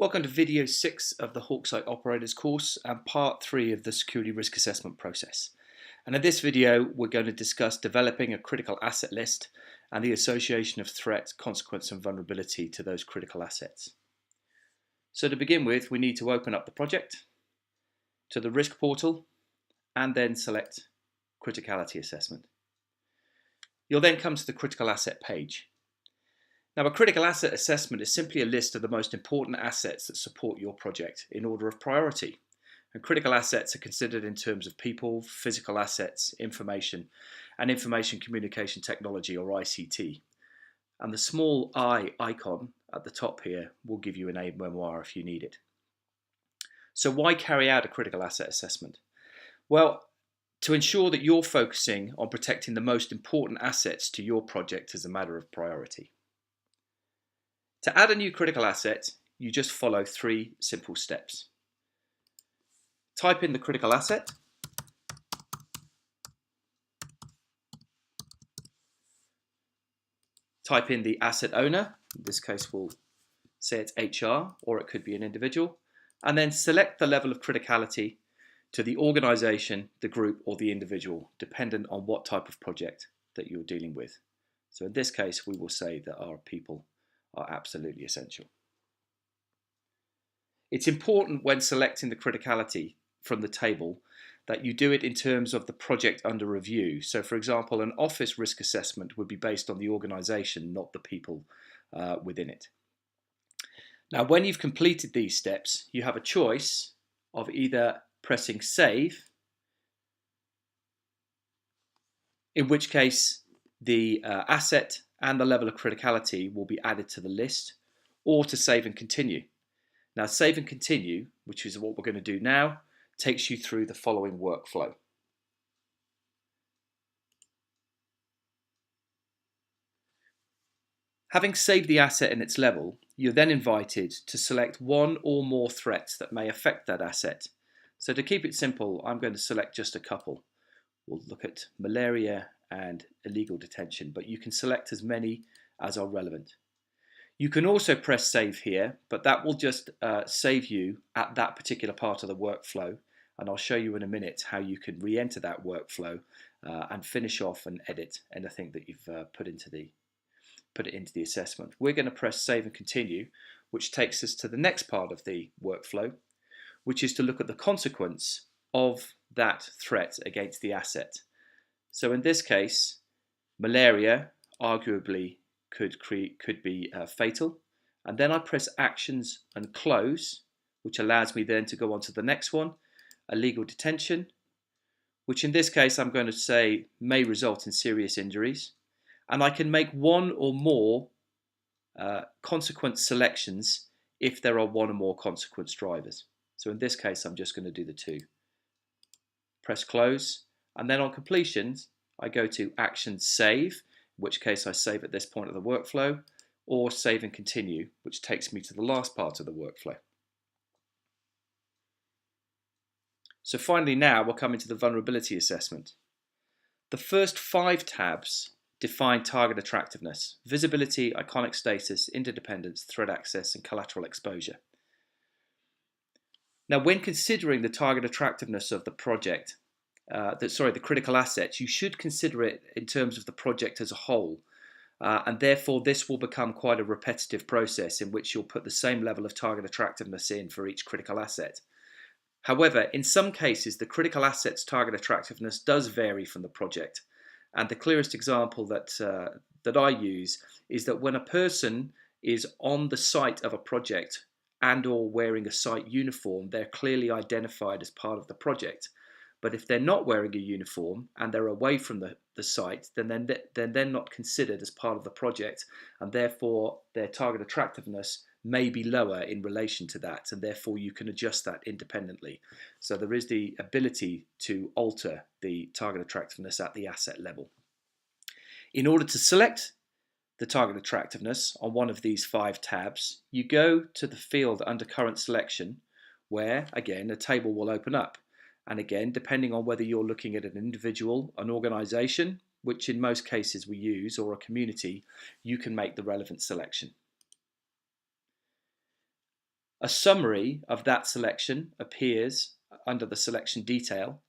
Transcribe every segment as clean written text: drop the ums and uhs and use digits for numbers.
Welcome to video 6 of the Hawksite Operators course and part 3 of the security risk assessment process. And in this video we're going to discuss developing a critical asset list and the association of threat, consequence and vulnerability to those critical assets. So to begin with, we need to open up the project to the risk portal and then select criticality assessment. You'll then come to the critical asset page. Now, a critical asset assessment is simply a list of the most important assets that support your project in order of priority. And critical assets are considered in terms of people, physical assets, information, and information communication technology, or ICT. And the small I icon at the top here will give you an aid memoir if you need it. So why carry out a critical asset assessment? Well, to ensure that you're focusing on protecting the most important assets to your project as a matter of priority. To add a new critical asset, you just follow 3 simple steps. Type in the critical asset. Type in the asset owner. In this case, we'll say it's HR, or it could be an individual. And then select the level of criticality to the organization, the group, or the individual, dependent on what type of project that you're dealing with. So in this case, we will say that our people are absolutely essential. It's important when selecting the criticality from the table that you do it in terms of the project under review. So for example, an office risk assessment would be based on the organization, not the people within it. Now, when you've completed these steps, you have a choice of either pressing save, in which case the asset and the level of criticality will be added to the list, or to save and continue. Now, save and continue, which is what we're going to do now, takes you through the following workflow. Having saved the asset in its level, you're then invited to select one or more threats that may affect that asset. So to keep it simple, I'm going to select just a couple. We'll look at malaria and illegal detention, but you can select as many as are relevant. You can also press save here, but that will just save you at that particular part of the workflow, and I'll show you in a minute how you can re-enter that workflow and finish off and edit anything that you've put it into the assessment. We're going to press save and continue, which takes us to the next part of the workflow, which is to look at the consequence of that threat against the asset. So in this case, malaria arguably could be fatal. And then I press actions and close, which allows me then to go on to the next one, illegal detention, which in this case I'm going to say may result in serious injuries. And I can make one or more consequence selections if there are one or more consequence drivers. So in this case, I'm just going to do the 2. Press close. And then on completion, I go to action save, in which case I save at this point of the workflow, or save and continue, which takes me to the last part of the workflow. So finally now we're coming to the vulnerability assessment. The first 5 tabs define target attractiveness, visibility, iconic status, interdependence, threat access, and collateral exposure. Now, when considering the target attractiveness of the project, the critical assets, you should consider it in terms of the project as a whole. And therefore, this will become quite a repetitive process in which you'll put the same level of target attractiveness in for each critical asset. However, in some cases, the critical asset's target attractiveness does vary from the project. And the clearest example that I use is that when a person is on the site of a project and or wearing a site uniform, they're clearly identified as part of the project. But if they're not wearing a uniform and they're away from the site, then they're not considered as part of the project, and therefore their target attractiveness may be lower in relation to that, and therefore you can adjust that independently. So there is the ability to alter the target attractiveness at the asset level. In order to select the target attractiveness on one of these 5 tabs, you go to the field under current selection, where again a table will open up. And again, depending on whether you're looking at an individual, an organization, which in most cases we use, or a community, you can make the relevant selection. A summary of that selection appears under the selection detail,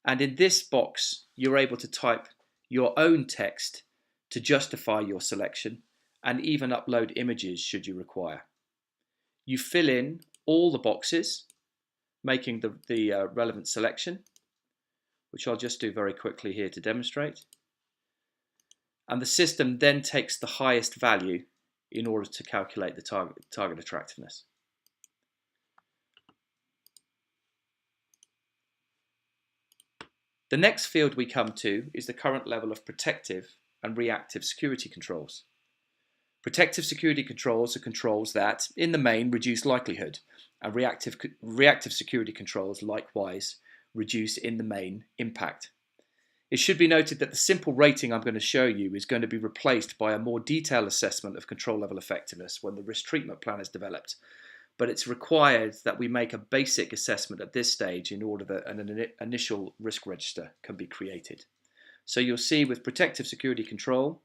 and in this box you're able to type your own text to justify your selection and even upload images should you require. You fill in all the boxes, making the relevant selection, which I'll just do very quickly here to demonstrate. And the system then takes the highest value in order to calculate the target attractiveness. The next field we come to is the current level of protective and reactive security controls. Protective security controls are controls that, in the main, reduce likelihood, and reactive security controls likewise reduce, in the main, impact. It should be noted that the simple rating I'm going to show you is going to be replaced by a more detailed assessment of control level effectiveness when the risk treatment plan is developed, but it's required that we make a basic assessment at this stage in order that an initial risk register can be created. So you'll see with protective security control,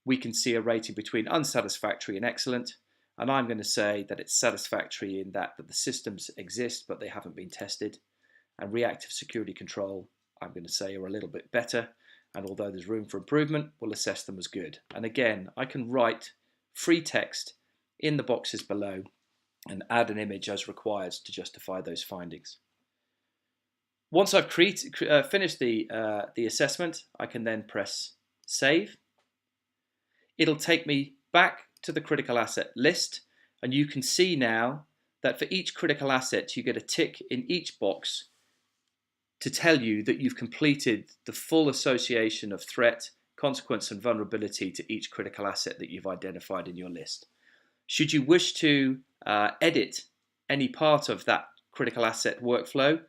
we can see a rating between unsatisfactory and excellent, and I'm going to say that it's satisfactory in that the systems exist but they haven't been tested, and reactive security control I'm going to say are a little bit better, and although there's room for improvement, we'll assess them as good. And again, I can write free text in the boxes below and add an image as required to justify those findings. Once I've finished the assessment, I can then press save. It'll take me back to the critical asset list, and you can see now that for each critical asset you get a tick in each box to tell you that you've completed the full association of threat, consequence and vulnerability to each critical asset that you've identified in your list. Should you wish to edit any part of that critical asset workflow,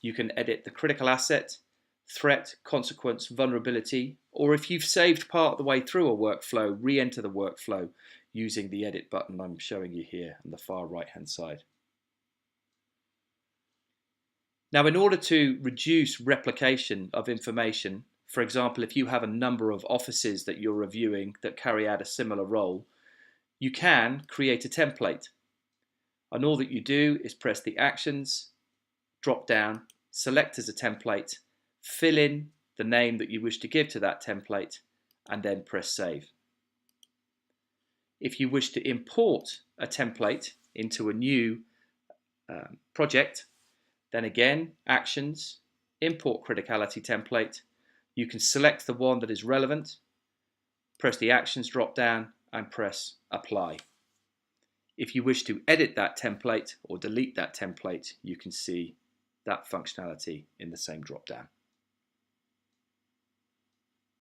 you can edit the critical asset, threat, consequence, vulnerability, or if you've saved part of the way through a workflow, re-enter the workflow using the edit button I'm showing you here on the far right hand side. Now, in order to reduce replication of information, for example, if you have a number of offices that you're reviewing that carry out a similar role, you can create a template. And all that you do is press the Actions drop down, select as a template, fill in the name that you wish to give to that template, and then press Save. If you wish to import a template into a new project, then again, Actions, Import Criticality Template. You can select the one that is relevant, press the Actions drop down and press Apply. If you wish to edit that template or delete that template, you can see that functionality in the same drop down.